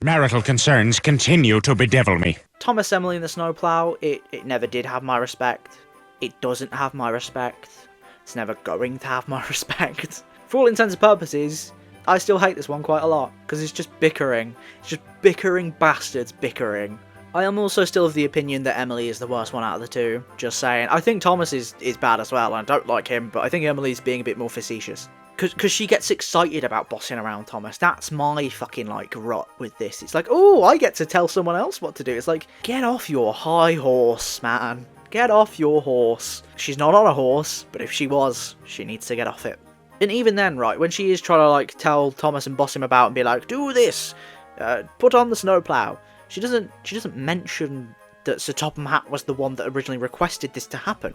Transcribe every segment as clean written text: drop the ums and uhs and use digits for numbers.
Marital concerns continue to bedevil me. Thomas Emily and the Snowplow, it never did have my respect. It doesn't have my respect. It's never going to have my respect. For all intents and purposes, I still hate this one quite a lot, because it's just bickering. It's just bickering bastards bickering. I am also still of the opinion that Emily is the worst one out of the two, just saying. I think Thomas is bad as well, and I don't like him, but I think Emily's being a bit more facetious. Because she gets excited about bossing around Thomas. That's my fucking, like, rut with this. It's like, oh, I get to tell someone else what to do. It's like, get off your high horse, man. Get off your horse. She's not on a horse, but if she was, she needs to get off it. And even then, right, when she is trying to, like, tell Thomas and boss him about and be like, do this, put on the snowplow, she doesn't mention that Sir Topham Hatt was the one that originally requested this to happen,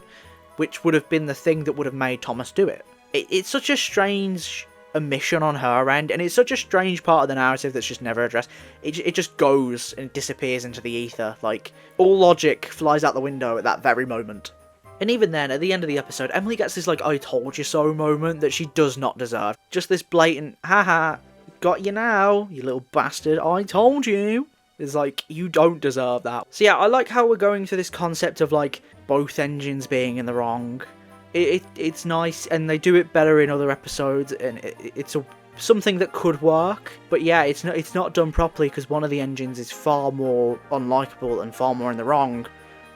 which would have been the thing that would have made Thomas do it. It's such a strange omission on her end, and it's such a strange part of the narrative that's just never addressed. It just goes and disappears into the ether, like, all logic flies out the window at that very moment. And even then, at the end of the episode, Emily gets this, like, I told you so moment that she does not deserve. Just this blatant, haha, got you now, you little bastard, I told you. It's like, you don't deserve that. So yeah, I like how we're going through this concept of, like, both engines being in the wrong. It's nice, and they do it better in other episodes, and it's something that could work. But yeah, it's not done properly, because one of the engines is far more unlikable and far more in the wrong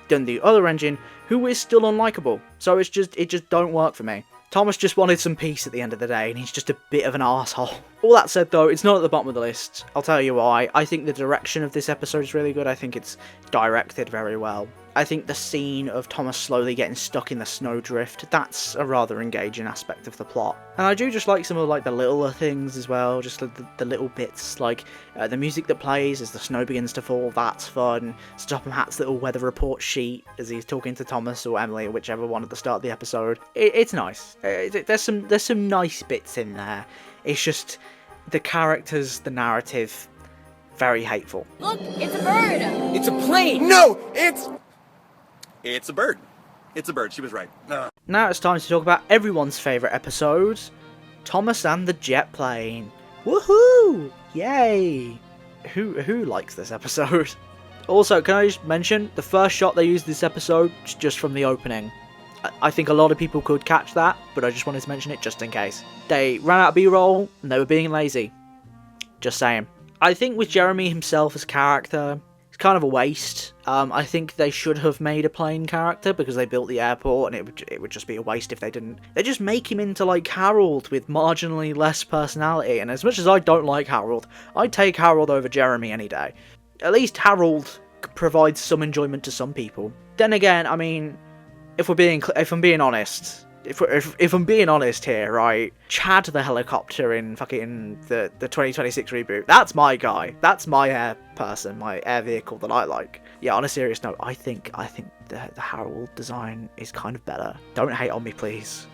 than the other engine, who is still unlikable. So it just don't work for me. Thomas just wanted some peace at the end of the day, and he's just a bit of an arsehole. All that said, though, it's not at the bottom of the list. I'll tell you why. I think the direction of this episode is really good. I think it's directed very well. I think the scene of Thomas slowly getting stuck in the snowdrift, that's a rather engaging aspect of the plot. And I do just like some of, like, the littler things as well, just the little bits, like the music that plays as the snow begins to fall, that's fun. Sir Topham Hatt's little weather report sheet as he's talking to Thomas or Emily, or whichever one at the start of the episode. It's nice. There's some nice bits in there. It's just the characters, the narrative, very hateful. Look, it's a bird! It's a plane! No, it's a bird. It's a bird, she was right. Now it's time to talk about everyone's favourite episode, Thomas and the Jet Plane. Woohoo! Yay! Who likes this episode? Also, can I just mention, the first shot they used this episode is just from the opening. I think a lot of people could catch that, but I just wanted to mention it just in case. They ran out of B-roll, and they were being lazy. Just saying. I think with Jeremy himself as character, it's kind of a waste. I think they should have made a plane character because they built the airport, and it would just be a waste if they didn't. They just make him into, like, Harold with marginally less personality, and as much as I don't like Harold, I'd take Harold over Jeremy any day. At least Harold provides some enjoyment to some people. Then again, I mean, if I'm being honest, if I'm being honest here, right, Chad the helicopter in fucking the 2026 reboot, that's my guy. That's my air person, my air vehicle that I like. Yeah, on a serious note, I think the Harold design is kind of better. Don't hate on me, please.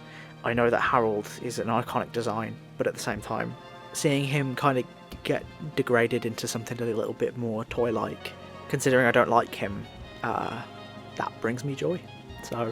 I know that Harold is an iconic design, but at the same time, seeing him kind of get degraded into something a little bit more toy-like, considering I don't like him, that brings me joy. So,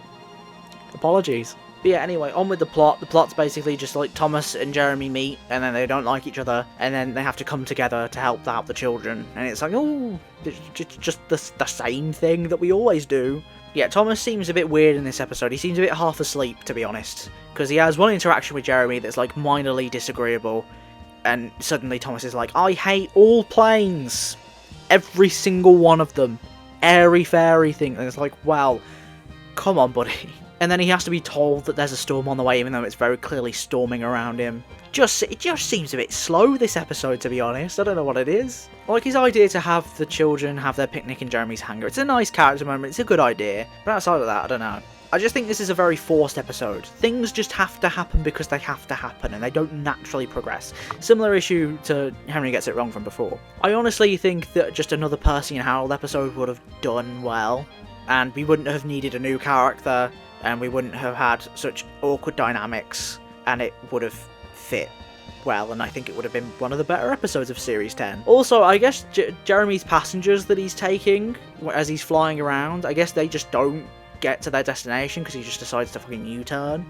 apologies. But yeah, anyway, on with the plot. The plot's basically just like Thomas and Jeremy meet, and then they don't like each other, and then they have to come together to help out the children. And it's like, oh, it's just the same thing that we always do. Yeah, Thomas seems a bit weird in this episode. He seems a bit half asleep, to be honest. Because he has one interaction with Jeremy that's like minorly disagreeable, and suddenly Thomas is like, I hate all planes! Every single one of them. Airy-fairy thing. And it's like, wow, come on, buddy. And then he has to be told that there's a storm on the way, even though it's very clearly storming around him. It just seems a bit slow, this episode, to be honest. I don't know what it is. Like, his idea to have the children have their picnic in Jeremy's hangar. It's a nice character moment. It's a good idea. But outside of that, I don't know. I just think this is a very forced episode. Things just have to happen because they have to happen, and they don't naturally progress. Similar issue to Henry Gets It Wrong from before. I honestly think that just another Percy and Harold episode would have done well, and we wouldn't have needed a new character, and we wouldn't have had such awkward dynamics, and it would have fit well, and I think it would have been one of the better episodes of Series 10. Also, I guess Jeremy's passengers that he's taking as he's flying around, I guess they just don't get to their destination because he just decides to fucking U-turn.